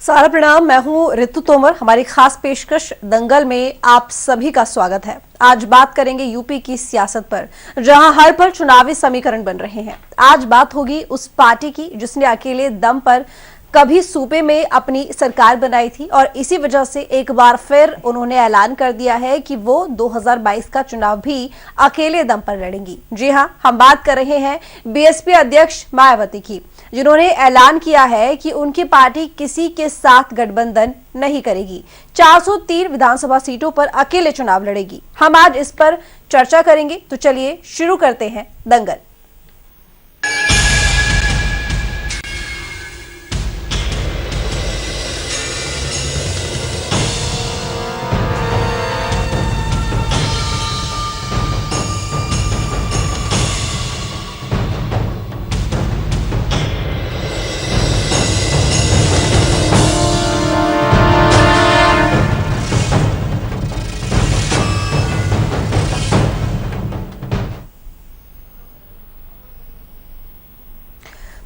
सारा प्रणाम। मैं हूं ऋतु तोमर। हमारी खास पेशकश दंगल में आप सभी का स्वागत है। आज बात करेंगे यूपी की सियासत पर, जहां हर पल चुनावी समीकरण बन रहे हैं। आज बात होगी उस पार्टी की जिसने अकेले दम पर कभी सूबे में अपनी सरकार बनाई थी और इसी वजह से एक बार फिर उन्होंने ऐलान कर दिया है कि वो 2022 का चुनाव भी अकेले दम पर लड़ेंगी। जी हां, हम बात कर रहे हैं बीएसपी अध्यक्ष मायावती की, जिन्होंने ऐलान किया है कि उनकी पार्टी किसी के साथ गठबंधन नहीं करेगी, 403 विधानसभा सीटों पर अकेले चुनाव लड़ेगी। हम आज इस पर चर्चा करेंगे, तो चलिए शुरू करते हैं दंगल।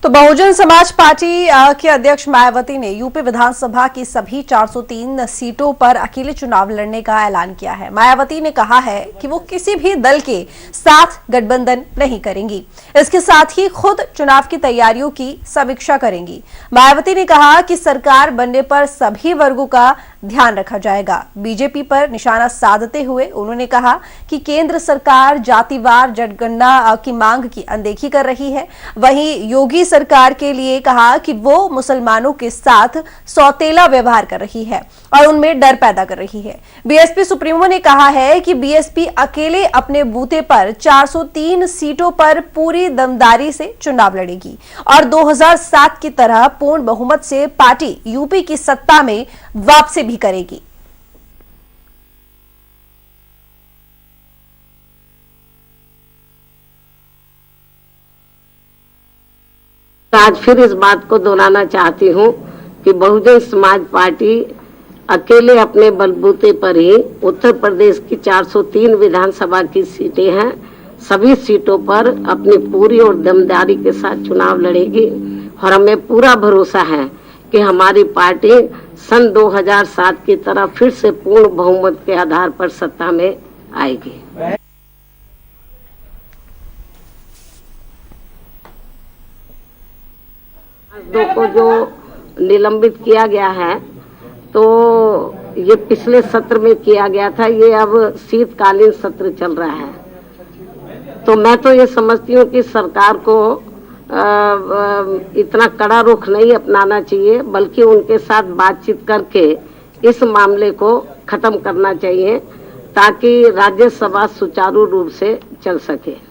तो बहुजन समाज पार्टी के अध्यक्ष मायावती ने यूपी विधानसभा की सभी 403 सीटों पर अकेले चुनाव लड़ने का ऐलान किया है। मायावती ने कहा है कि वो किसी भी दल के साथ गठबंधन नहीं करेंगी, इसके साथ ही खुद चुनाव की तैयारियों की समीक्षा करेंगी। मायावती ने कहा कि सरकार बनने पर सभी वर्गों का ध्यान रखा जाएगा। बीजेपी पर निशाना साधते हुए उन्होंने कहा कि केंद्र सरकार जातिवार जनगणना की मांग की अनदेखी कर रही है। वहीं योगी सरकार के लिए कहा कि वो मुसलमानों के साथ सौतेला व्यवहार कर रही है और उनमें डर पैदा कर रही है। बीएसपी सुप्रीमो ने कहा है कि बीएसपी अकेले अपने बूते पर 403 सीटों पर पूरी दमदारी से चुनाव लड़ेगी और 2007 की तरह पूर्ण बहुमत से पार्टी यूपी की सत्ता में वापसी भी करेगी। आज फिर इस बात को दोहराना चाहती हूँ कि बहुजन समाज पार्टी अकेले अपने बलबूते पर ही उत्तर प्रदेश की 403 विधानसभा की सीटें हैं, सभी सीटों पर अपनी पूरी और दमदारी के साथ चुनाव लड़ेगी और हमें पूरा भरोसा है कि हमारी पार्टी सन 2007 की तरह फिर से पूर्ण बहुमत के आधार पर सत्ता में आएगी। को जो निलंबित किया गया है, तो ये पिछले सत्र में किया गया था, ये अब शीतकालीन सत्र चल रहा है। तो मैं तो ये समझती हूँ कि सरकार को इतना कड़ा रुख नहीं अपनाना चाहिए, बल्कि उनके साथ बातचीत करके इस मामले को खत्म करना चाहिए ताकि राज्यसभा सुचारू रूप से चल सके।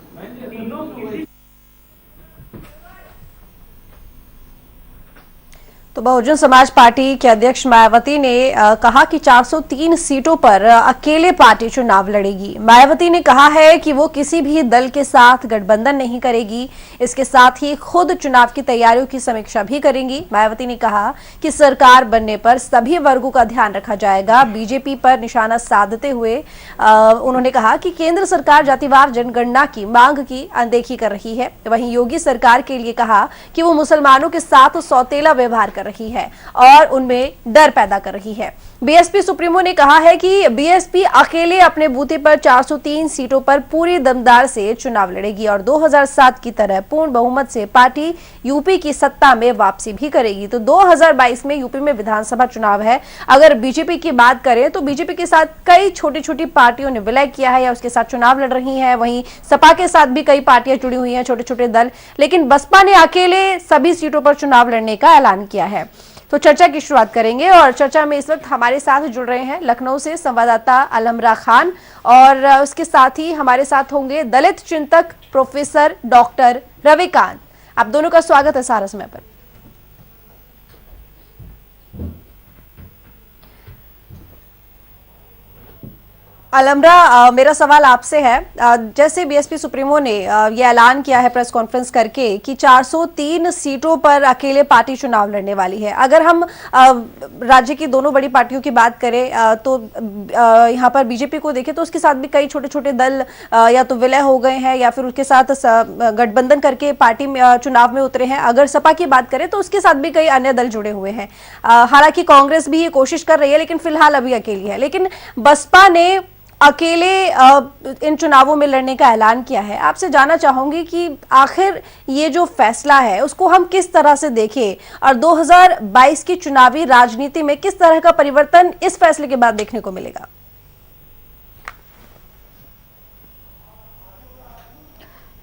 तो बहुजन समाज पार्टी के अध्यक्ष मायावती ने कहा कि 403 सीटों पर अकेले पार्टी चुनाव लड़ेगी। मायावती ने कहा है कि वो किसी भी दल के साथ गठबंधन नहीं करेगी, इसके साथ ही खुद चुनाव की तैयारियों की समीक्षा भी करेंगी। मायावती ने कहा कि सरकार बनने पर सभी वर्गों का ध्यान रखा जाएगा। बीजेपी पर निशाना साधते हुए उन्होंने कहा कि केंद्र सरकार जातिवार जनगणना की मांग की अनदेखी कर रही है। वहीं योगी सरकार के लिए कहा कि वो मुसलमानों के साथ सौतेला व्यवहार कर रही है और उनमें डर पैदा कर रही है। बीएसपी सुप्रीमो ने कहा है कि बीएसपी अकेले अपने बूते पर 403 सीटों पर पूरी दमदार से चुनाव लड़ेगी और 2007 की तरह पूर्ण बहुमत से पार्टी यूपी की सत्ता में वापसी भी करेगी। तो 2022 में यूपी में विधानसभा चुनाव है। अगर बीजेपी की बात करें तो बीजेपी के साथ कई छोटी छोटी पार्टियों ने विलय किया है या उसके साथ चुनाव लड़ रही है। वहीं सपा के साथ भी कई पार्टियां जुड़ी हुई हैं, छोटे छोटे दल, लेकिन बसपा ने अकेले सभी सीटों पर चुनाव लड़ने का ऐलान किया है। तो चर्चा की शुरुआत करेंगे और चर्चा में इस वक्त हमारे साथ जुड़ रहे हैं लखनऊ से संवाददाता अलमरा खान और उसके साथ ही हमारे साथ होंगे दलित चिंतक प्रोफेसर डॉक्टर रविकांत। आप दोनों का स्वागत है सारा समय पर। अलमरा, मेरा सवाल आपसे है, जैसे बीएसपी सुप्रीमो ने ये ऐलान किया है प्रेस कॉन्फ्रेंस करके कि 403 सीटों पर अकेले पार्टी चुनाव लड़ने वाली है। अगर हम राज्य की दोनों बड़ी पार्टियों की बात करें तो यहाँ पर बीजेपी को देखें तो उसके साथ भी कई छोटे छोटे दल या तो विलय हो गए हैं या फिर उसके साथ गठबंधन करके पार्टी में चुनाव में उतरे हैं। अगर सपा की बात करें तो उसके साथ भी कई अन्य दल जुड़े हुए हैं। हालांकि कांग्रेस भी ये कोशिश कर रही है लेकिन फिलहाल अभी अकेली है। लेकिन बसपा ने अकेले इन चुनावों में लड़ने का ऐलान किया है। आपसे जानना चाहूंगी कि आखिर ये जो फैसला है उसको हम किस तरह से देखें और 2022 की चुनावी राजनीति में किस तरह का परिवर्तन इस फैसले के बाद देखने को मिलेगा?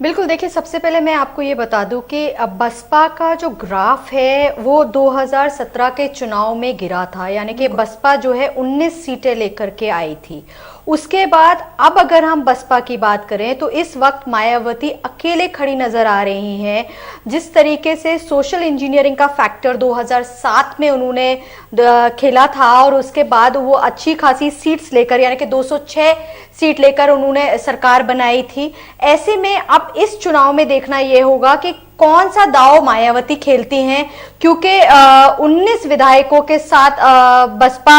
बिल्कुल, देखिए सबसे पहले मैं आपको ये बता दूं कि अब बसपा का जो ग्राफ है वो 2017 के चुनाव में गिरा था, यानी कि बसपा जो है 19 सीटें लेकर के आई थी। उसके बाद अब अगर हम बसपा की बात करें तो इस वक्त मायावती अकेले खड़ी नजर आ रही हैं। जिस तरीके से सोशल इंजीनियरिंग का फैक्टर 2007 में उन्होंने खेला था और उसके बाद वो अच्छी खासी सीट्स लेकर यानी कि 206 सीट लेकर उन्होंने सरकार बनाई थी। ऐसे में अब इस चुनाव में देखना ये होगा कि कौन सा दांव मायावती खेलती हैं, क्योंकि 19 विधायकों के साथ बसपा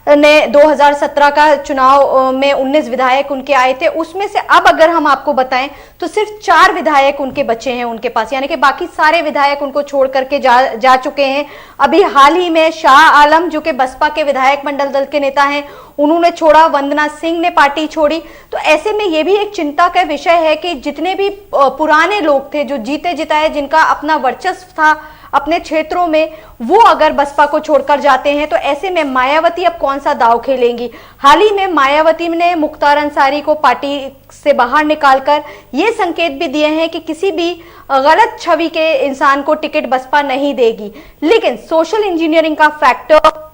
ने 2017 का चुनाव में 19 विधायक उनके आए थे। उसमें से अब अगर हम आपको बताएं तो सिर्फ 4 विधायक उनके बचे हैं उनके पास, यानी कि बाकी सारे विधायक उनको छोड़ करके जा चुके हैं। अभी हाल ही में शाह आलम जो कि बसपा के विधायक मंडल दल के नेता हैं, उन्होंने छोड़ा, वंदना सिंह ने पार्टी छोड़ी। तो ऐसे में यह भी एक चिंता का विषय है कि जितने भी पुराने लोग थे जो जीते जिताए, जिनका अपना वर्चस्व था अपने क्षेत्रों में, वो अगर बसपा को छोड़कर जाते हैं तो ऐसे में मायावती अब कौन सा दांव खेलेंगी। हाल ही में मायावती ने मुख्तार अंसारी को पार्टी से बाहर निकालकर ये संकेत भी दिए हैं कि किसी भी गलत छवि के इंसान को टिकट बसपा नहीं देगी। लेकिन सोशल इंजीनियरिंग का फैक्टर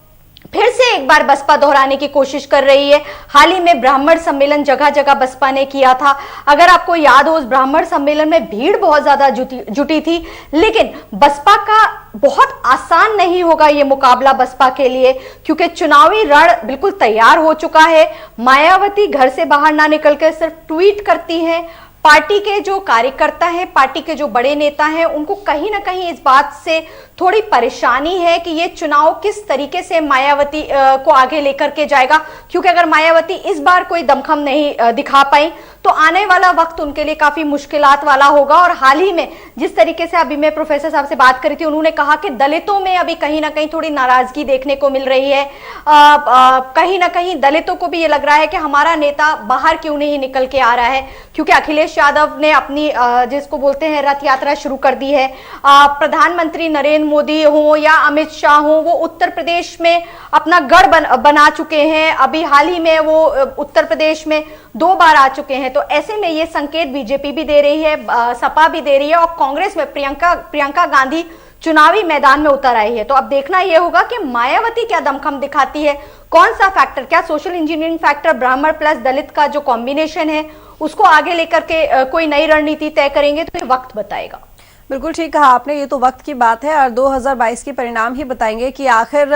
फिर से एक बार बसपा दोहराने की कोशिश कर रही है। हाल ही में ब्राह्मण सम्मेलन जगह जगह बसपा ने किया था। अगर आपको याद हो, उस ब्राह्मण सम्मेलन में भीड़ बहुत ज्यादा जुटी थी, लेकिन बसपा का बहुत आसान नहीं होगा ये मुकाबला बसपा के लिए, क्योंकि चुनावी रण बिल्कुल तैयार हो चुका है। मायावती घर से बाहर ना निकलकर सिर्फ ट्वीट करती हैं। पार्टी के जो कार्यकर्ता हैं, पार्टी के जो बड़े नेता हैं, उनको कहीं ना कहीं इस बात से थोड़ी परेशानी है कि ये चुनाव किस तरीके से मायावती को आगे लेकर के जाएगा, क्योंकि अगर मायावती इस बार कोई दमखम नहीं दिखा पाई तो आने वाला वक्त उनके लिए काफी मुश्किलात वाला होगा। और हाल ही में जिस तरीके से अभी मैं प्रोफेसर साहब से बात करी थी, उन्होंने कहा कि दलितों में अभी कहीं ना कहीं थोड़ी नाराजगी देखने को मिल रही है। कहीं ना कहीं दलितों को भी ये लग रहा है कि हमारा नेता बाहर क्यों नहीं निकल के आ रहा है, क्योंकि अखिलेश यादव ने अपनी जिसको बोलते हैं रथ यात्रा शुरू कर दी है। प्रधानमंत्री नरेंद्र मोदी हो या अमित शाह हो, वो उत्तर प्रदेश में अपना गढ़ बना चुके हैं। अभी हाल ही में वो उत्तर प्रदेश में 2 बार आ चुके हैं। तो ऐसे में ये संकेत बीजेपी भी दे रही है, सपा भी दे रही है, और कांग्रेस में प्रियंका गांधी चुनावी मैदान में उतर आई है। तो अब देखना यह होगा कि मायावती क्या दमखम दिखाती है, कौन सा फैक्टर, क्या सोशल इंजीनियरिंग फैक्टर ब्राह्मण प्लस दलित का जो कॉम्बिनेशन है उसको आगे लेकर के कोई नई रणनीति तय करेंगे, तो ये वक्त बताएगा। बिल्कुल ठीक कहा आपने, ये तो वक्त की बात है और 2022 के परिणाम ही बताएंगे कि आखिर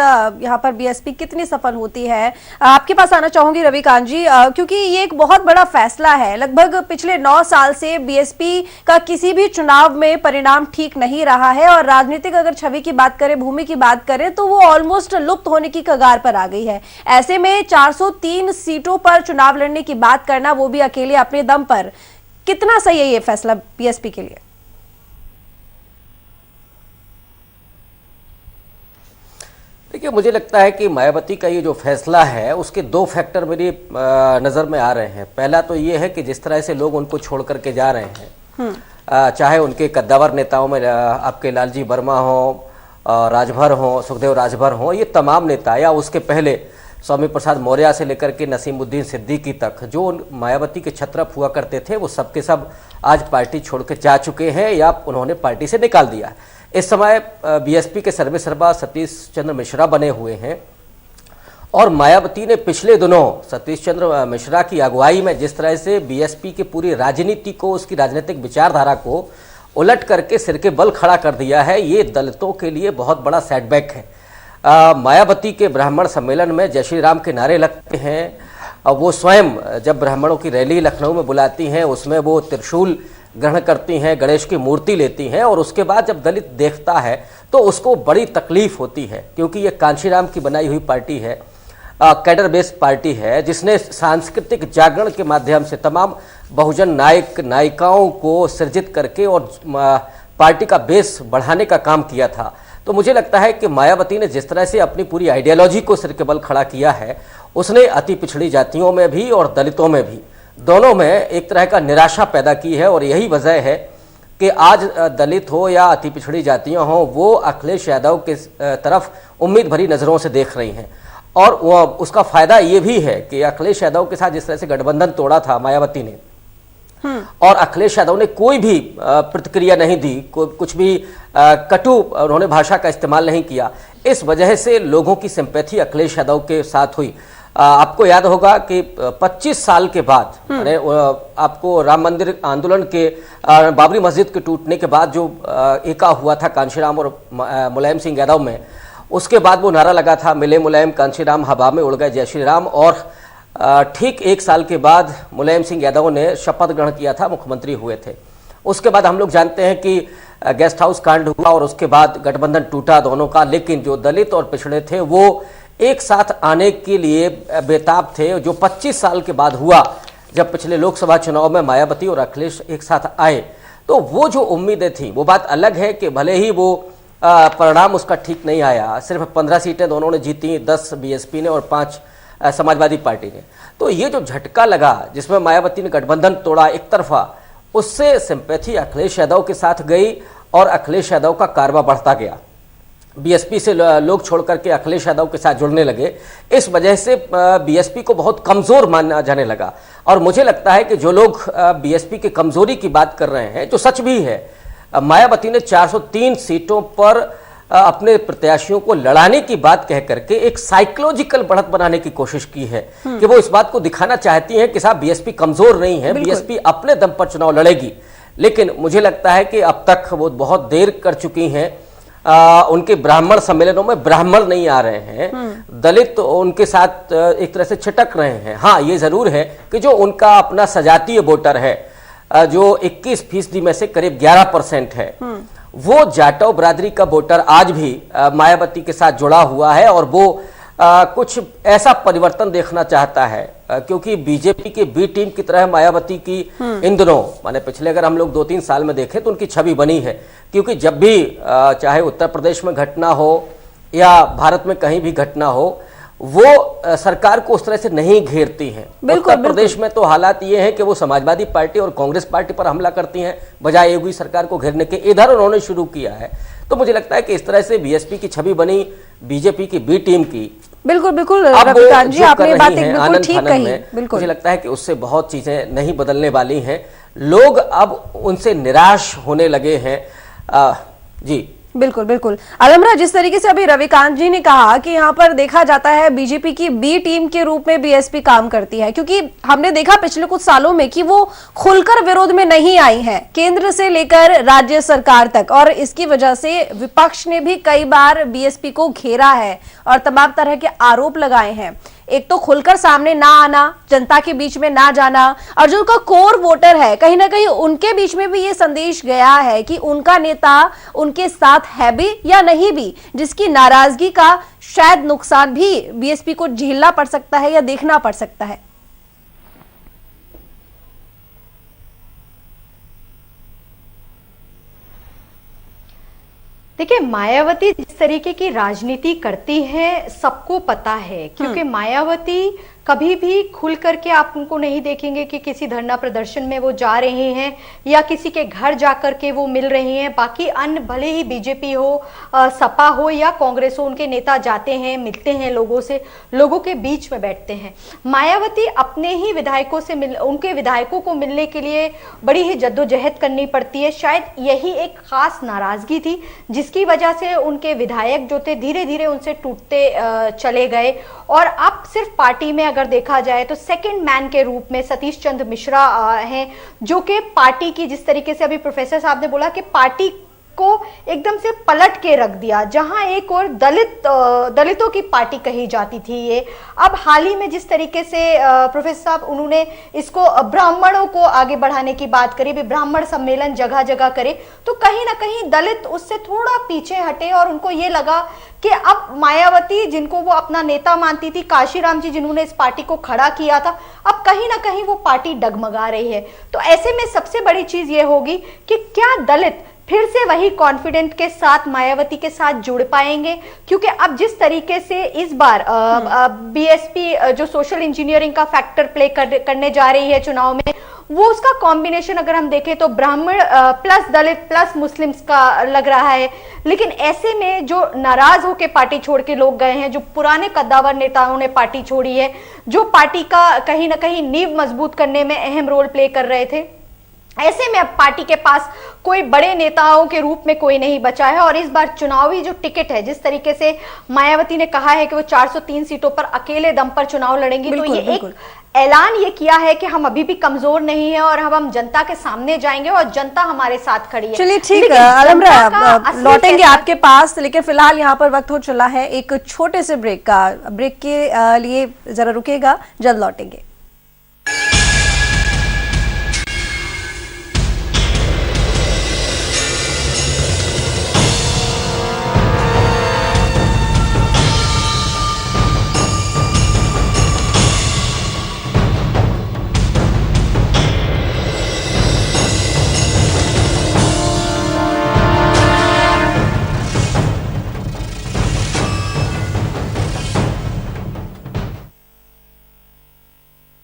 यहाँ पर बीएसपी कितनी सफल होती है। आपके पास आना चाहूंगी रविकांत जी, क्योंकि ये एक बहुत बड़ा फैसला है। लगभग पिछले 9 साल से बीएसपी का किसी भी चुनाव में परिणाम ठीक नहीं रहा है और राजनीतिक अगर छवि की बात करें, भूमि की बात करें, तो वो ऑलमोस्ट लुप्त होने की कगार पर आ गई है। ऐसे में 403 सीटों पर चुनाव लड़ने की बात करना, वो भी अकेले अपने दम पर, कितना सही है ये फैसला बीएसपी के लिए? देखिए, मुझे लगता है कि मायावती का ये जो फैसला है उसके 2 फैक्टर मेरी नज़र में आ रहे हैं। पहला तो ये है कि जिस तरह से लोग उनको छोड़ करके जा रहे हैं, चाहे उनके कद्दावर नेताओं में आपके लालजी वर्मा हो, राजभर हो, सुखदेव राजभर हो, ये तमाम नेता, या उसके पहले स्वामी प्रसाद मौर्य से लेकर के नसीमुद्दीन सिद्दीकी तक जो मायावती के छत्रप हुआ करते थे, वो सबके सब आज पार्टी छोड़ के जा चुके हैं या उन्होंने पार्टी से निकाल दिया। इस समय बीएसपी के सर्वेसर्वा सतीश चंद्र मिश्रा बने हुए हैं और मायावती ने पिछले दिनों सतीश चंद्र मिश्रा की अगुवाई में जिस तरह से बीएसपी की पूरी राजनीति को, उसकी राजनीतिक विचारधारा को उलट करके सिर के बल खड़ा कर दिया है, ये दलितों के लिए बहुत बड़ा सेटबैक है। मायावती के ब्राह्मण सम्मेलन में जय श्री राम के नारे लगते हैं वो स्वयं जब ब्राह्मणों की रैली लखनऊ में बुलाती हैं, उसमें वो त्रिशूल ग्रहण करती हैं, गणेश की मूर्ति लेती हैं, और उसके बाद जब दलित देखता है तो उसको बड़ी तकलीफ होती है, क्योंकि ये कांशीराम की बनाई हुई पार्टी है, कैडर बेस्ड पार्टी है, जिसने सांस्कृतिक जागरण के माध्यम से तमाम बहुजन नायक नायिकाओं को सृजित करके और पार्टी का बेस बढ़ाने का काम किया था। तो मुझे लगता है कि मायावती ने जिस तरह से अपनी पूरी आइडियोलॉजी को सिर के बल खड़ा किया है, उसने अति पिछड़ी जातियों में भी और दलितों में भी, दोनों में एक तरह का निराशा पैदा की है। और यही वजह है कि आज दलित हो या अति पिछड़ी जातियां हो, वो अखिलेश यादव के तरफ उम्मीद भरी नज़रों से देख रही हैं। और उसका फायदा ये भी है कि अखिलेश यादव के साथ जिस तरह से गठबंधन तोड़ा था मायावती ने, और अखिलेश यादव ने कोई भी प्रतिक्रिया नहीं दी, कुछ भी कटु उन्होंने भाषा का इस्तेमाल नहीं किया, इस वजह से लोगों की सिंपैथी अखिलेश यादव के साथ हुई। आपको याद होगा कि 25 साल के बाद, आपको राम मंदिर आंदोलन के, बाबरी मस्जिद के टूटने के बाद जो एका हुआ था कांशीराम और मुलायम सिंह यादव में, उसके बाद वो नारा लगा था, मिले मुलायम कांशीराम हवा में उड़ गए जय श्री राम। और ठीक 1 साल के बाद मुलायम सिंह यादव ने शपथ ग्रहण किया था, मुख्यमंत्री हुए थे। उसके बाद हम लोग जानते हैं कि गेस्ट हाउस कांड हुआ और उसके बाद गठबंधन टूटा दोनों का, लेकिन जो दलित और पिछड़े थे वो एक साथ आने के लिए बेताब थे। जो 25 साल के बाद हुआ, जब पिछले लोकसभा चुनाव में मायावती और अखिलेश एक साथ आए, तो वो जो उम्मीदें थी, वो बात अलग है कि भले ही वो परिणाम उसका ठीक नहीं आया, सिर्फ 15 सीटें दोनों ने जीती, 10 बीएसपी ने और 5 समाजवादी पार्टी ने। तो ये जो झटका लगा जिसमें मायावती ने गठबंधन तोड़ा एक तरफा, उससे सिंपैथी अखिलेश यादव के साथ गई और अखिलेश यादव का कारवा बढ़ता गया। बीएसपी से लोग छोड़ करके अखिलेश यादव के साथ जुड़ने लगे। इस वजह से बीएसपी को बहुत कमज़ोर माना जाने लगा। और मुझे लगता है कि जो लोग बीएसपी की कमज़ोरी की बात कर रहे हैं, जो सच भी है, मायावती ने 403 सीटों पर अपने प्रत्याशियों को लड़ाने की बात कह करके एक साइकोलॉजिकल बढ़त बनाने की कोशिश की है कि वो इस बात को दिखाना चाहती हैं कि साहब बीएसपी कमज़ोर नहीं है, बीएसपी अपने दम पर चुनाव लड़ेगी। लेकिन मुझे लगता है कि अब तक वो बहुत देर कर चुकी हैं। उनके ब्राह्मण सम्मेलनों में ब्राह्मण नहीं आ रहे हैं, दलित तो उनके साथ एक तरह से छिटक रहे हैं। हाँ, ये जरूर है कि जो उनका अपना सजातीय वोटर है, जो 21% में से करीब 11% है, वो जाटव बरादरी का वोटर आज भी मायावती के साथ जुड़ा हुआ है और वो कुछ ऐसा परिवर्तन देखना चाहता है, क्योंकि बीजेपी की बी टीम की तरह मायावती की इन दिनों, माने पिछले अगर हम लोग 2-3 साल में देखें तो उनकी छवि बनी है। क्योंकि जब भी चाहे उत्तर प्रदेश में घटना हो या भारत में कहीं भी घटना हो, वो सरकार को उस तरह से नहीं घेरती हैं। उत्तर प्रदेश में तो हालात ये हैं कि वो समाजवादी पार्टी और कांग्रेस पार्टी पर हमला करती हैं बजाय योगी सरकार को घेरने के। इधर उन्होंने शुरू किया है। तो मुझे लगता है कि इस तरह से बीएसपी की छवि बनी बीजेपी की बी टीम की। बिल्कुल बिल्कुल रविकांत जी, आपने बात बिल्कुल ठीक कही। मुझे लगता है कि उससे बहुत चीजें नहीं बदलने वाली हैं। लोग अब उनसे निराश होने लगे हैं। जी बिल्कुल बिल्कुल अलमरा, जिस तरीके से अभी रविकांत जी ने कहा कि यहाँ पर देखा जाता है बीजेपी की बी टीम के रूप में बीएसपी काम करती है, क्योंकि हमने देखा पिछले कुछ सालों में कि वो खुलकर विरोध में नहीं आई है, केंद्र से लेकर राज्य सरकार तक, और इसकी वजह से विपक्ष ने भी कई बार बीएसपी को घेरा है और तमाम तरह के आरोप लगाए हैं। एक तो खुलकर सामने ना आना, जनता के बीच में ना जाना, और जो उनका कोर वोटर है कहीं ना कहीं उनके बीच में भी ये संदेश गया है कि उनका नेता उनके साथ है भी या नहीं भी, जिसकी नाराजगी का शायद नुकसान भी बीएसपी को झेलना पड़ सकता है या देखना पड़ सकता है। देखिए, मायावती जिस तरीके की राजनीति करती है सबको पता है, क्योंकि मायावती कभी भी खुल करके आप उनको नहीं देखेंगे कि किसी धरना प्रदर्शन में वो जा रहे हैं या किसी के घर जाकर के वो मिल रहे हैं। बाकी अन्य भले ही बीजेपी हो, सपा हो या कांग्रेस हो, उनके नेता जाते हैं, मिलते हैं लोगों से, लोगों के बीच में बैठते हैं। मायावती अपने ही विधायकों से उनके विधायकों को मिलने के लिए बड़ी ही जद्दोजहद करनी पड़ती है। शायद यही एक खास नाराजगी थी जिसकी वजह से उनके विधायक जो थे धीरे धीरे उनसे टूटते चले गए। और अब सिर्फ पार्टी में अगर देखा जाए तो सेकंड मैन के रूप में सतीश चंद्र मिश्रा हैं, जो कि पार्टी की, जिस तरीके से अभी प्रोफेसर साहब ने बोला कि पार्टी को एकदम से पलट के रख दिया। जहां एक और दलितों की पार्टी कही जाती थी, ये अब हाल ही में जिस तरीके से प्रोफेसर साहब उन्होंने इसको ब्राह्मणों को आगे बढ़ाने की बात करी, भी ब्राह्मण सम्मेलन जगह जगह करे, तो कहीं ना कहीं दलित उससे थोड़ा पीछे हटे और उनको ये लगा कि अब मायावती जिनको वो अपना नेता मानती थी, काशीराम जी जिन्होंने इस पार्टी को खड़ा किया था, अब कहीं ना कहीं वो पार्टी डगमगा रही है। तो ऐसे में सबसे बड़ी चीज ये होगी कि क्या दलित फिर से वही कॉन्फिडेंट के साथ मायावती के साथ जुड़ पाएंगे, क्योंकि अब जिस तरीके से इस बार बीएसपी जो सोशल इंजीनियरिंग का फैक्टर प्ले करने जा रही है चुनाव में, वो उसका कॉम्बिनेशन अगर हम देखें तो ब्राह्मण प्लस दलित प्लस मुस्लिम्स का लग रहा है। लेकिन ऐसे में जो नाराज होकर पार्टी छोड़ के लोग गए हैं, जो पुराने कद्दावर नेताओं ने पार्टी छोड़ी है, जो पार्टी का कहीं ना कहीं नींव मजबूत करने में अहम रोल प्ले कर रहे थे, ऐसे में अब पार्टी के पास कोई बड़े नेताओं के रूप में कोई नहीं बचा है। और इस बार चुनावी जो टिकट है, जिस तरीके से मायावती ने कहा है कि वो 403 सीटों पर अकेले दम पर चुनाव लड़ेंगी, तो ये एक ऐलान ये किया है कि हम अभी भी कमजोर नहीं है और हम जनता के सामने जाएंगे और जनता हमारे साथ खड़ी है। चलिए ठीक है अलमरा, लौटेंगे आपके पास, लेकिन फिलहाल यहाँ पर वक्त हो चला है एक छोटे से ब्रेक का। ब्रेक के लिए जरा रुकेगा, जल्द लौटेंगे।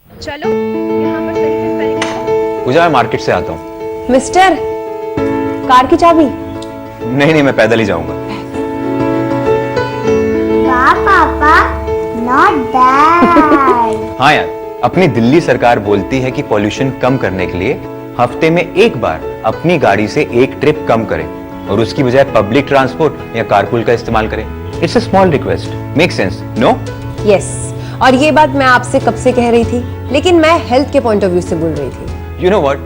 चलो यहाँ पर तरीके से करेंगे। पूजा, मैं मार्केट से आता हूँ। मिस्टर, कार की चाबी? नहीं, मैं पैदल ही जाऊंगा। पापा, not that। हाँ यार, अपनी दिल्ली सरकार बोलती है कि पॉल्यूशन कम करने के लिए हफ्ते में एक बार अपनी गाड़ी से एक ट्रिप कम करें और उसकी बजाय पब्लिक ट्रांसपोर्ट या कारपूल का इस्तेमाल करें। It's a small request, make sense, no? Yes, और ये बात मैं आपसे कब से कह रही थी, लेकिन मैं हेल्थ के पॉइंट ऑफ व्यू से बोल रही थी। यू नो व्हाट,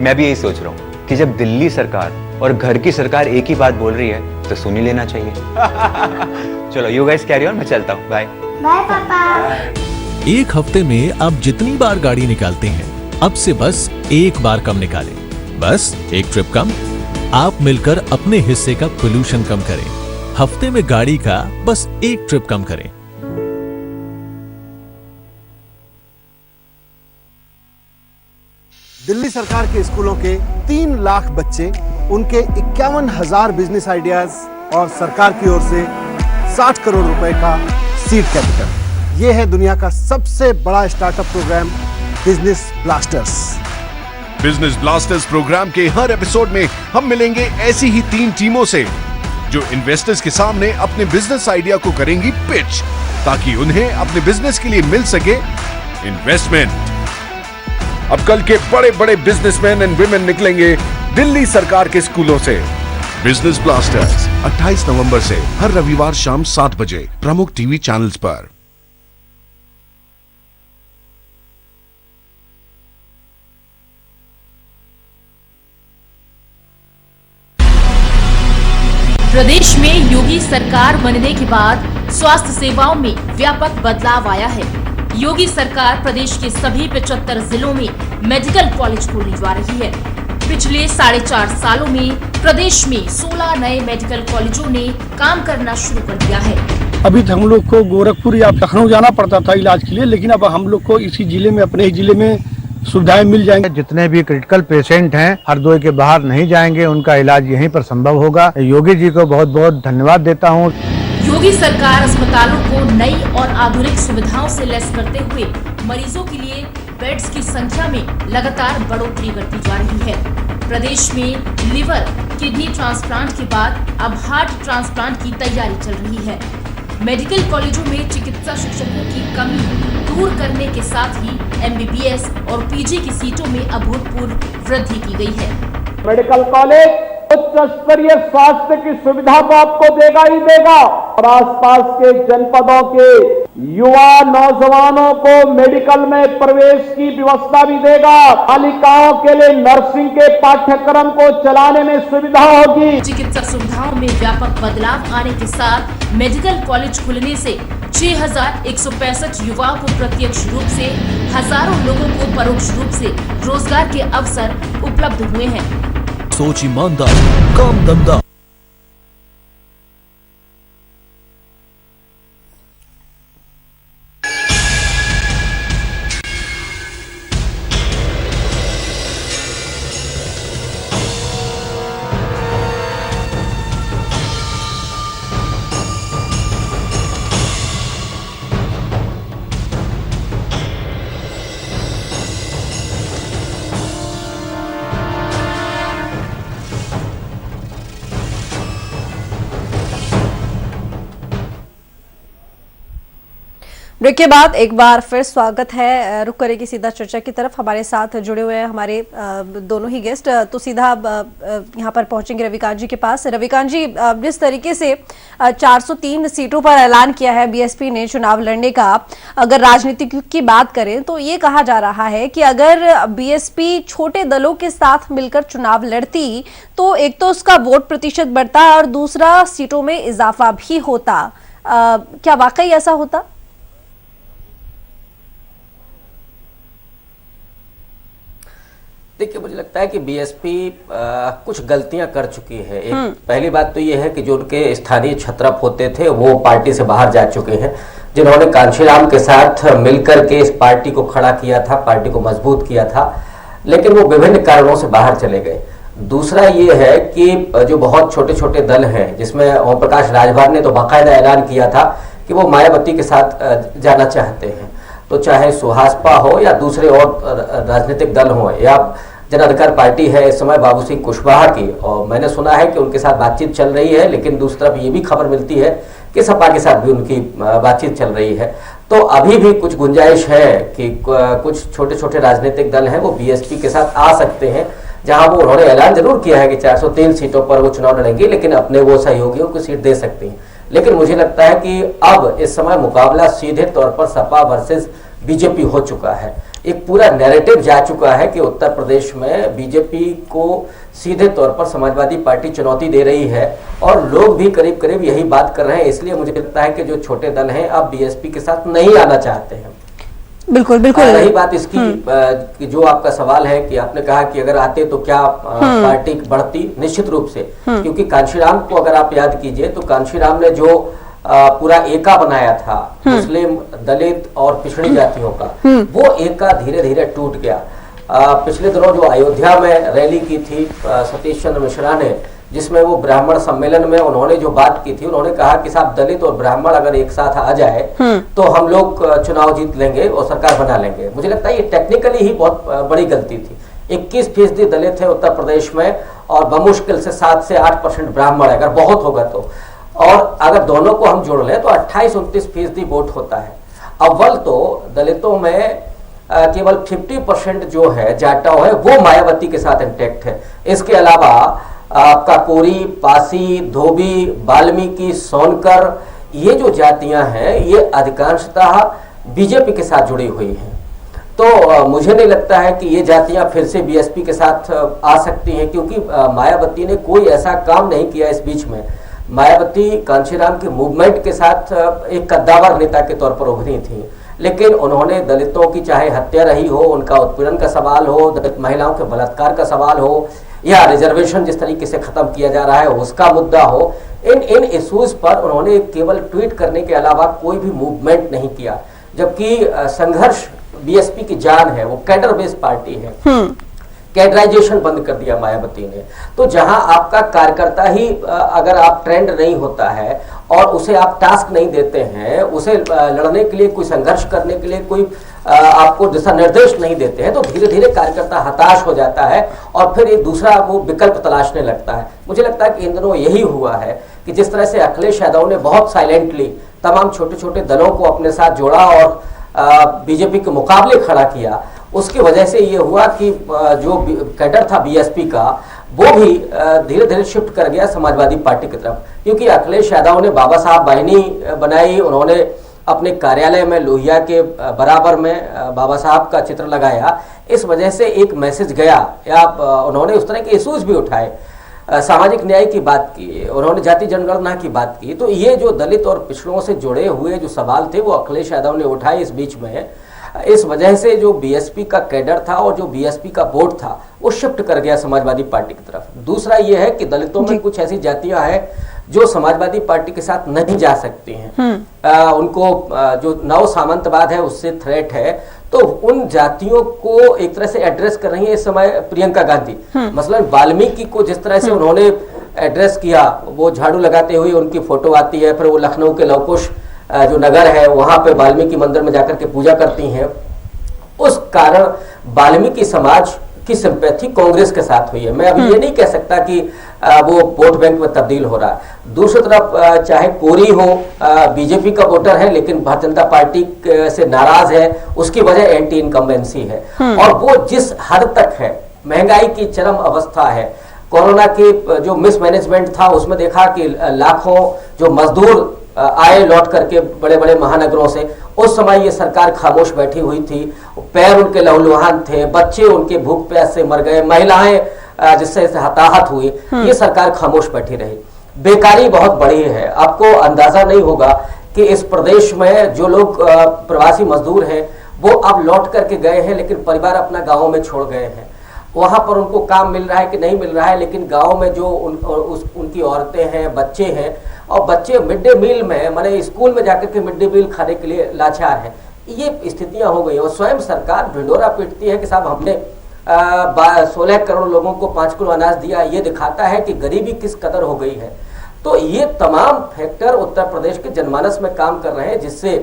मैं भी यही सोच रहा हूँ कि जब दिल्ली सरकार और घर की सरकार एक ही बात बोल रही है तो सुन ही लेना चाहिए। चलो यू गाइस कैरी ऑन, मैं चलता हूँ, बाय। बाय पापा। एक हफ्ते में आप जितनी बार गाड़ी निकालते हैं, अब से बस एक बार कम निकालें। बस एक ट्रिप कम, आप मिलकर अपने हिस्से का पोल्यूशन कम करें। हफ्ते में गाड़ी का बस एक ट्रिप कम करें। दिल्ली सरकार के स्कूलों के 3 लाख बच्चे, उनके 51,000 बिजनेस आइडियाज और सरकार की ओर से 60 करोड़ रुपए का सीड कैपिटल। ये है दुनिया का सबसे बड़ा startup program business blasters. Business blasters program के हर एपिसोड में हम मिलेंगे ऐसी ही 3 टीमों से जो इन्वेस्टर्स के सामने अपने बिजनेस आइडिया को करेंगी पिच, ताकि उन्हें अपने बिजनेस के लिए मिल सके इन्वेस्टमेंट। अब कल के बड़े बड़े बिजनेसमैन एंड विमेन निकलेंगे दिल्ली सरकार के स्कूलों से। बिजनेस ब्लास्टर्स 28 नवंबर से हर रविवार शाम 7 बजे प्रमुख टीवी चैनल्स पर। प्रदेश में योगी सरकार बनने के बाद स्वास्थ्य सेवाओं में व्यापक बदलाव आया है। योगी सरकार प्रदेश के सभी 75 जिलों में मेडिकल कॉलेज खोलने जा रही है। पिछले 4.5 सालों में प्रदेश में 16 नए मेडिकल कॉलेजों ने काम करना शुरू कर दिया है। अभी हम लोग को गोरखपुर या लखनऊ जाना पड़ता था इलाज के लिए, लेकिन अब हम लोग को इसी जिले में, अपने ही जिले में सुविधाएं मिल जाएंगे। जितने भी क्रिटिकल पेशेंट हैं हरदोई के बाहर नहीं जाएंगे, उनका इलाज यहीं पर संभव होगा। योगी जी को बहुत बहुत धन्यवाद देता हूँ। योगी सरकार अस्पतालों को नई और आधुनिक सुविधाओं से लैस करते हुए मरीजों के लिए बेड्स की संख्या में लगातार बढ़ोतरी करती जा रही है। प्रदेश में लिवर, किडनी ट्रांसप्लांट के बाद अब हार्ट ट्रांसप्लांट की तैयारी चल रही है। मेडिकल कॉलेजों में चिकित्सा शिक्षकों की कमी दूर करने के साथ ही MBBS और PG की सीटों में अभूतपूर्व वृद्धि की गई है। मेडिकल कॉलेज उच्च स्तरीय स्वास्थ्य की सुविधा तो आपको देगा ही देगा और आसपास के जनपदों के युवा नौजवानों को मेडिकल में प्रवेश की व्यवस्था भी देगा। बालिकाओं के लिए नर्सिंग के पाठ्यक्रम को चलाने में सुविधा होगी। चिकित्सा सुविधाओं में व्यापक बदलाव आने के साथ मेडिकल कॉलेज खुलने से 6,165 युवाओं को प्रत्यक्ष रूप से, हजारों लोगों को परोक्ष रूप से रोजगार के अवसर उपलब्ध हुए हैं। सोच ईमानदार, काम धंधा। ब्रेक के बाद एक बार फिर स्वागत है। रुक करेगी सीधा चर्चा की तरफ। हमारे साथ जुड़े हुए हैं हमारे दोनों ही गेस्ट। तो सीधा यहाँ पर पहुंचेंगे रविकांत जी के पास। रविकांत जी, जिस तरीके से 403 सीटों पर ऐलान किया है बीएसपी ने चुनाव लड़ने का, अगर राजनीतिक की बात करें तो ये कहा जा रहा है कि अगर बीएसपी छोटे दलों के साथ मिलकर चुनाव लड़ती तो एक तो उसका वोट प्रतिशत बढ़ता और दूसरा सीटों में इजाफा भी होता। क्या वाकई ऐसा होता? देखिए, मुझे लगता है कि बीएसपी कुछ गलतियां कर चुकी है। एक पहली बात तो ये है कि जो उनके स्थानीय छत्रप होते थे वो पार्टी से बाहर जा चुके हैं, जिन्होंने कांशीराम के साथ मिलकर के इस पार्टी को खड़ा किया था, पार्टी को मजबूत किया था, लेकिन वो विभिन्न कारणों से बाहर चले गए। दूसरा ये है कि जो बहुत छोटे छोटे दल हैं, जिसमें ओम प्रकाश राजभर ने तो बाकायदा ऐलान किया था कि वो मायावती के साथ जाना चाहते हैं, तो चाहे सुहासपा हो या दूसरे और राजनीतिक दल हो या जन अधिकार पार्टी है इस समय बाबू सिंह कुशवाहा की, और मैंने सुना है कि उनके साथ बातचीत चल रही है, लेकिन दूसरी तरफ ये भी खबर मिलती है कि सपा के साथ भी उनकी बातचीत चल रही है। तो अभी भी कुछ गुंजाइश है कि कुछ छोटे छोटे राजनीतिक दल हैं वो बीएसपी के साथ आ सकते हैं, जहां वो उन्होंने ऐलान जरूर किया है कि 403 सीटों पर वो चुनाव लड़ेंगे, लेकिन अपने वो सहयोगियों को सीट दे सकती हैं। लेकिन मुझे लगता है कि अब इस समय मुकाबला सीधे तौर पर सपा वर्सेस बीजेपी हो चुका है। एक पूरा नैरेटिव जा चुका है कि उत्तर प्रदेश में बीजेपी को सीधे तौर पर समाजवादी पार्टी चुनौती दे रही है, और लोग भी करीब करीब यही बात कर रहे हैं। इसलिए मुझे लगता है कि जो छोटे दल हैं अब बीएसपी के साथ नहीं आना चाहते हैं। बिल्कुल बिल्कुल। रही बात इसकी कि जो आपका सवाल है कि आपने कहा कि अगर आते तो क्या पार्टी बढ़ती, निश्चित रूप से, क्योंकि कांशीराम को अगर आप याद कीजिए तो कांशीराम ने जो पूरा एका बनाया था मुस्लिम, दलित और पिछड़ी जातियों का, वो एका धीरे धीरे टूट गया। पिछले दिनों जो अयोध्या में रैली की थी सतीश चंद्र मिश्रा ने, जिसमें वो ब्राह्मण सम्मेलन में उन्होंने जो बात की थी, उन्होंने कहा कि साहब दलित और ब्राह्मण अगर एक साथ आ जाए तो हम लोग चुनाव जीत लेंगे और सरकार बना लेंगे। मुझे लगता है ये टेक्निकली ही बहुत बड़ी गलती थी। 21% दलित है उत्तर प्रदेश में और बमुश्किल से 7 से 8% ब्राह्मण, अगर बहुत होगा तो, और अगर दोनों को हम जोड़ लें तो 28-29% वोट होता है। अव्वल तो दलितों में केवल 50% जो है जाटाव है वो मायावती के साथ इंटैक्ट है। इसके अलावा आपका कोरी, पासी, धोबी, वाल्मीकि, सोनकर, ये जो जातियां हैं ये अधिकांशतः बीजेपी के साथ जुड़ी हुई हैं। तो मुझे नहीं लगता है कि ये जातियां फिर से बीएसपी के साथ आ सकती हैं, क्योंकि मायावती ने कोई ऐसा काम नहीं किया इस बीच में। मायावती कांशीराम के मूवमेंट के साथ एक कद्दावर नेता के तौर पर उभरी थी, लेकिन उन्होंने दलितों की चाहे हत्या रही हो, उनका उत्पीड़न का सवाल हो, दलित महिलाओं के बलात्कार का सवाल हो, या रिजर्वेशन जिस तरीके से खत्म किया जा रहा है उसका मुद्दा हो, इन इश्यूज पर उन्होंने केवल ट्वीट करने के अलावा कोई भी मूवमेंट नहीं किया। जबकि संघर्ष बीएसपी की जान है, वो कैडर बेस्ड पार्टी है। कैडराइजेशन बंद कर दिया मायावती ने। तो जहां आपका कार्यकर्ता ही अगर आप ट्रेंड नहीं होता है और उसे आप टास्क नहीं देते हैं, उसे लड़ने के लिए, कोई संघर्ष करने के लिए कोई आपको दिशा निर्देश नहीं देते हैं, तो धीरे धीरे कार्यकर्ता हताश हो जाता है और फिर एक दूसरा वो विकल्प तलाशने लगता है। मुझे लगता है कि इन दिनों यही हुआ है कि जिस तरह से अखिलेश यादव ने बहुत साइलेंटली तमाम छोटे छोटे दलों को अपने साथ जोड़ा और बीजेपी के मुकाबले खड़ा किया, उसकी वजह से ये हुआ कि जो कैडर था बीएसपी का वो भी धीरे धीरे शिफ्ट कर गया समाजवादी पार्टी की तरफ। क्योंकि अखिलेश यादव ने बाबा साहब वाहिनी बनाई, उन्होंने अपने कार्यालय में लोहिया के बराबर में बाबा साहब का चित्र लगाया, इस वजह से एक मैसेज गया या उन्होंने उस तरह के इश्यूज भी उठाए, सामाजिक न्याय की बात की, उन्होंने जाति जनगणना की बात की। तो ये जो दलित और पिछड़ों से जुड़े हुए जो सवाल थे वो अखिलेश यादव ने उठाए इस बीच में। इस वजह से जो बीएसपी का कैडर था और जो बीएसपी का बोर्ड था वो शिफ्ट कर गया समाजवादी पार्टी की तरफ। दूसरा ये है कि दलितों में कुछ ऐसी जातियां हैं जो समाजवादी पार्टी के साथ नहीं जा सकती हैं, उनको जो नव सामंतवाद है उससे थ्रेट है, तो उन जातियों को एक तरह से एड्रेस कर रही है इस समय प्रियंका गांधी। मसलन वाल्मीकि को जिस तरह से उन्होंने एड्रेस किया, वो झाड़ू लगाते हुए उनकी फोटो आती है, फिर वो लखनऊ के लवकुश जो नगर है वहां पे वाल्मीकि मंदिर में जाकर के पूजा करती हैं, उस कारण वाल्मीकि समाज की सिंपैथी कांग्रेस के साथ हुई है। मैं अभी ये नहीं कह सकता कि वो वोट बैंक में तब्दील हो रहा है। दूसरी तरफ चाहे कोरी हो, बीजेपी का वोटर है लेकिन भारतीय जनता पार्टी से नाराज है, उसकी वजह एंटी इनकम्बेंसी है। और वो जिस हद तक है, महंगाई की चरम अवस्था है, कोरोना की जो मिसमैनेजमेंट था उसमें देखा कि लाखों जो मजदूर आए लौट करके बड़े बड़े महानगरों से, उस समय ये सरकार खामोश बैठी हुई थी, पैर उनके लहूलुहान थे, बच्चे उनके भूख प्यास से मर गए, महिलाएं जिससे हताहत हुई, ये सरकार खामोश बैठी रही। बेकारी बहुत बड़ी है, आपको अंदाजा नहीं होगा कि इस प्रदेश में जो लोग प्रवासी मजदूर हैं वो अब लौट करके गए हैं लेकिन परिवार अपना गाँव में छोड़ गए हैं। वहां पर उनको काम मिल रहा है कि नहीं मिल रहा है, लेकिन गांव में जो उनकी औरतें हैं, बच्चे हैं, और बच्चे मिड डे मील में, माने स्कूल में जाकर के मिड डे मील खाने के लिए लाचार हैं। ये स्थितियां हो गई और स्वयं सरकार ढिंडोरा पीटती है कि साहब हमने 16 करोड़ लोगों को 5 किलो अनाज दिया। ये दिखाता है कि गरीबी किस कदर हो गई है। तो ये तमाम फैक्टर उत्तर प्रदेश के जनमानस में काम कर रहे हैं, जिससे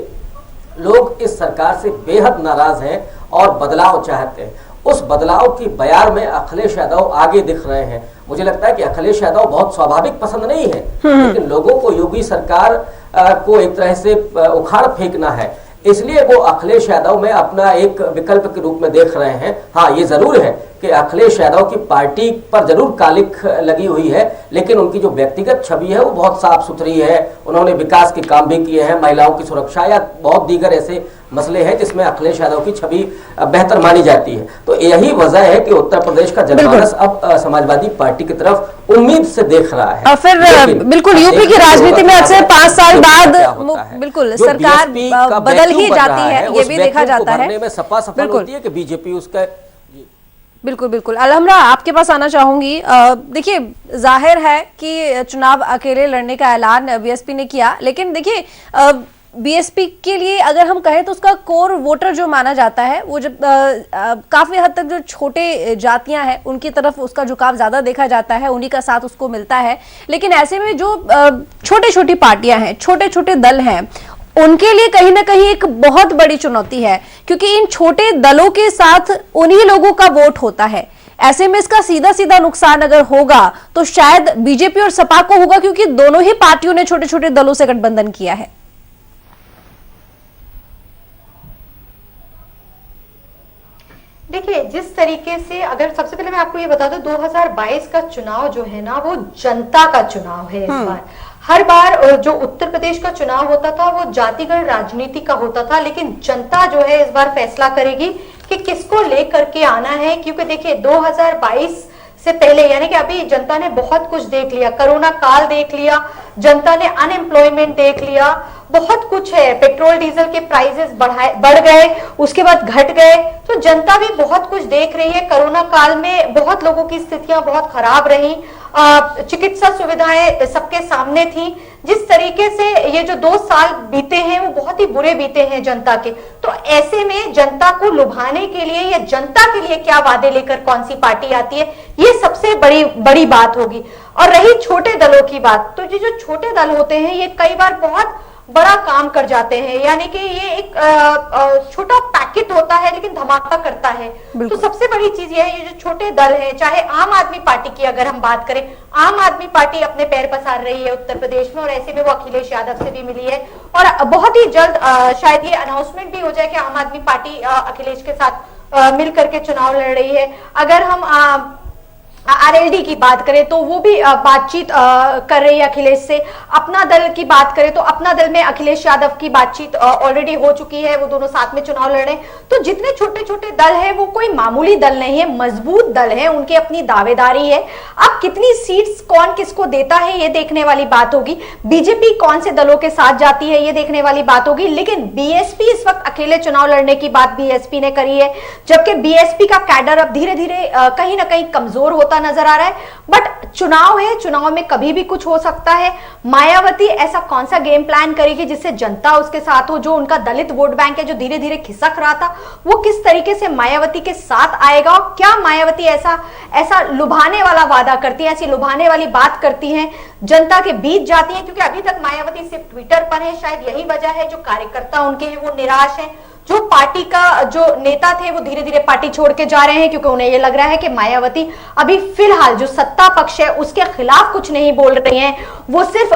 लोग इस सरकार से बेहद नाराज हैं और बदलाव चाहते हैं। उस बदलाव की बयार में अखिलेश यादव आगे दिख रहे हैं। मुझे लगता है कि अखिलेश यादव बहुत स्वाभाविक पसंद नहीं है, लेकिन लोगों को योगी सरकार को एक तरह से उखाड़ फेंकना है, इसलिए वो अखिलेश यादव में अपना एक विकल्प के रूप में देख रहे हैं। हाँ, ये जरूर है कि अखिलेश यादव की पार्टी पर जरूर कालिख लगी हुई है, लेकिन उनकी जो व्यक्तिगत छवि है वो बहुत साफ सुथरी है। उन्होंने विकास के काम भी किए हैं, महिलाओं की सुरक्षा या बहुत दीगर ऐसे मसले हैं जिसमें अखिलेश यादव की छवि बेहतर मानी जाती है। तो यही वजह है कि उत्तर प्रदेश का जनमानस अब समाजवादी पार्टी की तरफ उम्मीद से देख रहा है। और फिर बिल्कुल यूपी की राजनीति में अक्सर 5 साल बाद बिल्कुल सरकार बदल ही जाती है, ये भी देखा जाता है। सपा सफल होती है कि बीजेपी उसका। बिल्कुल बिल्कुल। अलहमरा, आपके पास आना चाहूंगी। देखिए, जाहिर है कि चुनाव अकेले लड़ने का ऐलान बीएसपी ने किया, लेकिन देखिए बीएसपी के लिए अगर हम कहें तो उसका कोर वोटर जो माना जाता है वो जब काफी हद तक जो छोटे जातियां हैं उनकी तरफ उसका झुकाव ज्यादा देखा जाता है, उन्हीं का साथ उसको मिलता है। लेकिन ऐसे में जो छोटे छोटी पार्टियां हैं, छोटे छोटे दल हैं, उनके लिए कहीं ना कहीं एक बहुत बड़ी चुनौती है, क्योंकि इन छोटे दलों के साथ उन्हीं लोगों का वोट होता है। ऐसे में इसका सीधा सीधा नुकसान अगर होगा तो शायद बीजेपी और सपा को होगा, क्योंकि दोनों ही पार्टियों ने छोटे छोटे दलों से गठबंधन किया है। देखिए, जिस तरीके से, अगर सबसे पहले मैं आपको ये बता दूं, 2022 का चुनाव जो है ना वो जनता का चुनाव है इस बार। हर बार जो उत्तर प्रदेश का चुनाव होता था वो जातिगत राजनीति का होता था, लेकिन जनता जो है इस बार फैसला करेगी कि किसको लेकर के आना है। क्योंकि देखिए 2022 से पहले, यानी कि अभी जनता ने बहुत कुछ देख लिया, कोरोना काल देख लिया, जनता ने अनएम्प्लॉयमेंट देख लिया, बहुत कुछ है। पेट्रोल डीजल के प्राइसेस बढ़ गए, उसके बाद घट गए, तो जनता भी बहुत कुछ देख रही है। कोरोना काल में बहुत लोगों की स्थितियां बहुत खराब रही, चिकित्सा सुविधाएं सबके सामने थी। जिस तरीके से ये जो 2 साल बीते हैं वो बहुत ही बुरे बीते हैं जनता के। तो ऐसे में जनता को लुभाने के लिए या जनता के लिए क्या वादे लेकर कौन सी पार्टी आती है, ये सबसे बड़ी बात होगी। और रही छोटे दलों की बात, तो ये जो छोटे दल होते हैं ये कई बार बहुत बड़ा काम कर जाते हैं, यानी कि ये एक छोटा पैकेट होता है लेकिन धमाका करता है। तो सबसे बड़ी चीज ये है, ये जो छोटे दल हैं, चाहे आम आदमी पार्टी की अगर हम बात करें, आम आदमी पार्टी अपने पैर पसार रही है उत्तर प्रदेश में, और ऐसे में वो अखिलेश यादव से भी मिली है। और बहुत ही जल्द शायद ये अनाउंसमेंट भी हो जाए कि आम आदमी पार्टी अखिलेश के साथ मिल करके चुनाव लड़ रही है। अगर हम आरएलडी की बात करें तो वो भी बातचीत कर रही है अखिलेश से। अपना दल की बात करें तो अपना दल में अखिलेश यादव की बातचीत ऑलरेडी हो चुकी है, वो दोनों साथ में चुनाव लड़ रहे हैं। तो जितने छोटे छोटे दल हैं वो कोई मामूली दल नहीं है, मजबूत दल है, उनकी अपनी दावेदारी है। अब कितनी सीट्स कौन किसको देता है ये देखने वाली बात होगी, बीजेपी कौन से दलों के साथ जाती है ये देखने वाली बात होगी। लेकिन बीएसपी इस वक्त अकेले चुनाव लड़ने की बात बीएसपी ने करी है, जबकि बीएसपी का कैडर अब धीरे धीरे कहीं ना कहीं कमजोर होता नजर आ रहा है। बट चुनाव है, चुनाव में कभी भी कुछ हो सकता है। मायावती ऐसा कौन सा गेम प्लान करेगी जिससे जनता उसके साथ हो, जो उनका दलित वोट बैंक है जो धीरे धीरे खिसक रहा था, वो किस तरीके से मायावती के साथ आएगा। और क्या मायावती ऐसा लुभाने वाला वादा करती है, ऐसी लुभाने वाली बात करती है, जनता के बीच जाती है। क्योंकि अभी तक मायावती सिर्फ ट्विटर पर है, शायद यही वजह है जो कार्यकर्ता उनके हैं वो निराश है। जो पार्टी का जो नेता थे वो धीरे धीरे पार्टी छोड़ के जा रहे हैं, क्योंकि उन्हें ये लग रहा है कि मायावती अभी फिलहाल जो सत्ता पक्ष है उसके खिलाफ कुछ नहीं बोल रही हैं, वो सिर्फ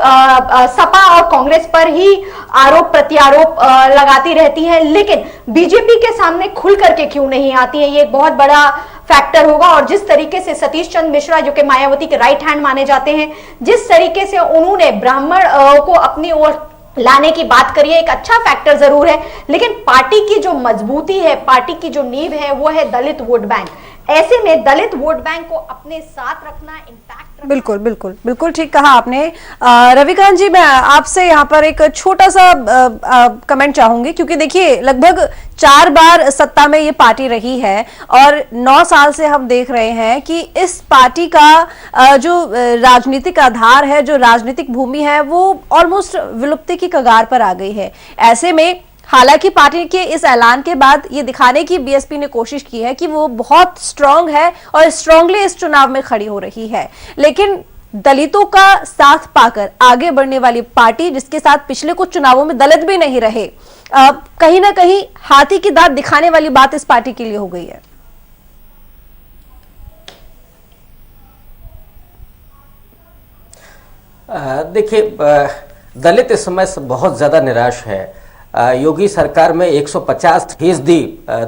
सपा और कांग्रेस पर ही आरोप प्रत्यारोप लगाती रहती है। लेकिन बीजेपी के सामने खुल करके क्यों नहीं आती है, ये एक बहुत बड़ा फैक्टर होगा। और जिस तरीके से सतीश चंद्र मिश्रा जो कि मायावती के राइट हैंड माने जाते हैं, जिस तरीके से उन्होंने ब्राह्मण को अपनी ओर लाने की बात करिए, एक अच्छा फैक्टर जरूर है। लेकिन पार्टी की जो मजबूती है, पार्टी की जो नींव है वो है दलित वोट बैंक। ऐसे में दलित वोट बैंक को अपने साथ रखना, इंटैक्ट रखना। बिल्कुल बिल्कुल बिल्कुल ठीक कहा आपने। रविकांत जी, मैं आपसे यहाँ पर एक छोटा सा कमेंट चाहूंगी, क्योंकि देखिए लगभग 4 बार सत्ता में ये पार्टी रही है और 9 साल से हम देख रहे हैं कि इस पार्टी का जो राजनीतिक आधार है, जो राजनीतिक भूमि है, वो ऑलमोस्ट विलुप्ति की कगार पर आ गई है। ऐसे में हालांकि पार्टी के इस ऐलान के बाद ये दिखाने की बीएसपी ने कोशिश की है कि वो बहुत स्ट्रांग है और स्ट्रांगली इस चुनाव में खड़ी हो रही है, लेकिन दलितों का साथ पाकर आगे बढ़ने वाली पार्टी, जिसके साथ पिछले कुछ चुनावों में दलित भी नहीं रहे, कहीं ना कहीं हाथी की दांत दिखाने वाली बात इस पार्टी के लिए हो गई है। देखिए, दलित इस समय बहुत ज्यादा निराश है। योगी सरकार में 150%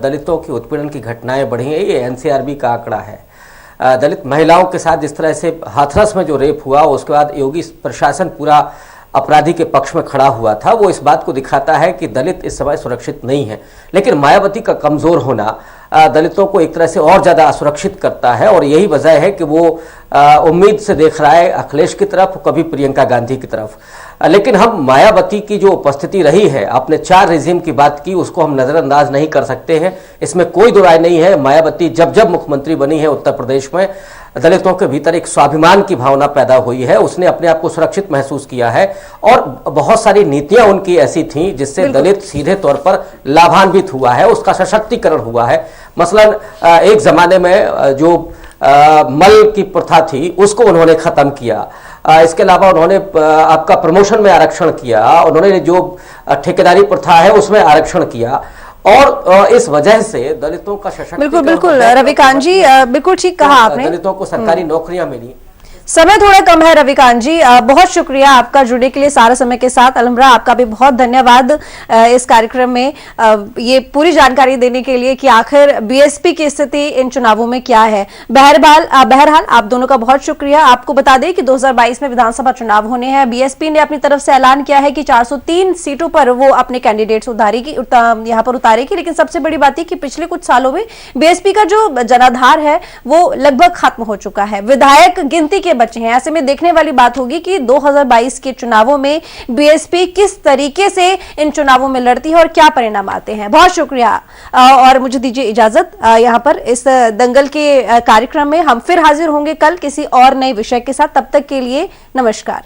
दलितों की उत्पीड़न की घटनाएं बढ़ी हैं, ये एनसीआरबी का आंकड़ा है। दलित महिलाओं के साथ जिस तरह से हाथरस में जो रेप हुआ, उसके बाद योगी प्रशासन पूरा अपराधी के पक्ष में खड़ा हुआ था, वो इस बात को दिखाता है कि दलित इस समय सुरक्षित नहीं है। लेकिन मायावती का कमजोर होना दलितों को एक तरह से और ज्यादा असुरक्षित करता है, और यही वजह है कि वो उम्मीद से देख रहा है अखिलेश की तरफ, कभी प्रियंका गांधी की तरफ। लेकिन हम मायावती की जो उपस्थिति रही है, आपने 4 रेजिम की बात की, उसको हम नजरअंदाज नहीं कर सकते हैं, इसमें कोई दो राय नहीं है। मायावती जब जब मुख्यमंत्री बनी है उत्तर प्रदेश में, दलितों के भीतर एक स्वाभिमान की भावना पैदा हुई है, उसने अपने आप को सुरक्षित महसूस किया है, और बहुत सारी नीतियां उनकी ऐसी थीं जिससे दलित सीधे तौर पर लाभान्वित हुआ है, उसका सशक्तिकरण हुआ है। मसलन एक जमाने में जो मल की प्रथा थी उसको उन्होंने खत्म किया। इसके अलावा उन्होंने आपका प्रमोशन में आरक्षण किया, उन्होंने जो ठेकेदारी प्रथा है उसमें आरक्षण किया, और इस वजह से दलितों का सशक्तिकरण। बिल्कुल बिल्कुल रविकांत जी, बिल्कुल ठीक कहा आपने। दलितों को सरकारी नौकरियां मिली। समय थोड़ा कम है रविकांत जी, बहुत शुक्रिया आपका जुड़ने के लिए सारा समय के साथ। अलमरा, आपका भी बहुत धन्यवाद इस कार्यक्रम में ये पूरी जानकारी देने के लिए कि आखिर बीएसपी की स्थिति इन चुनावों में क्या है। बहरहाल आप दोनों का बहुत शुक्रिया। आपको बता दें कि 2022 में विधानसभा चुनाव होने हैं। बीएसपी ने अपनी तरफ से ऐलान किया है कि 403 सीटों पर वो अपने कैंडिडेट्स यहाँ पर उतारेगी। लेकिन सबसे बड़ी बात है कि पिछले कुछ सालों में बीएसपी का जो जनाधार है वो लगभग खत्म हो चुका है, विधायक गिनती के बचे हैं। ऐसे में देखने वाली बात होगी कि 2022 के चुनावों में बीएसपी किस तरीके से इन चुनावों में लड़ती है और क्या परिणाम आते हैं। बहुत शुक्रिया, और मुझे दीजिए इजाजत। यहाँ पर इस दंगल के कार्यक्रम में हम फिर हाजिर होंगे कल किसी और नए विषय के साथ। तब तक के लिए नमस्कार।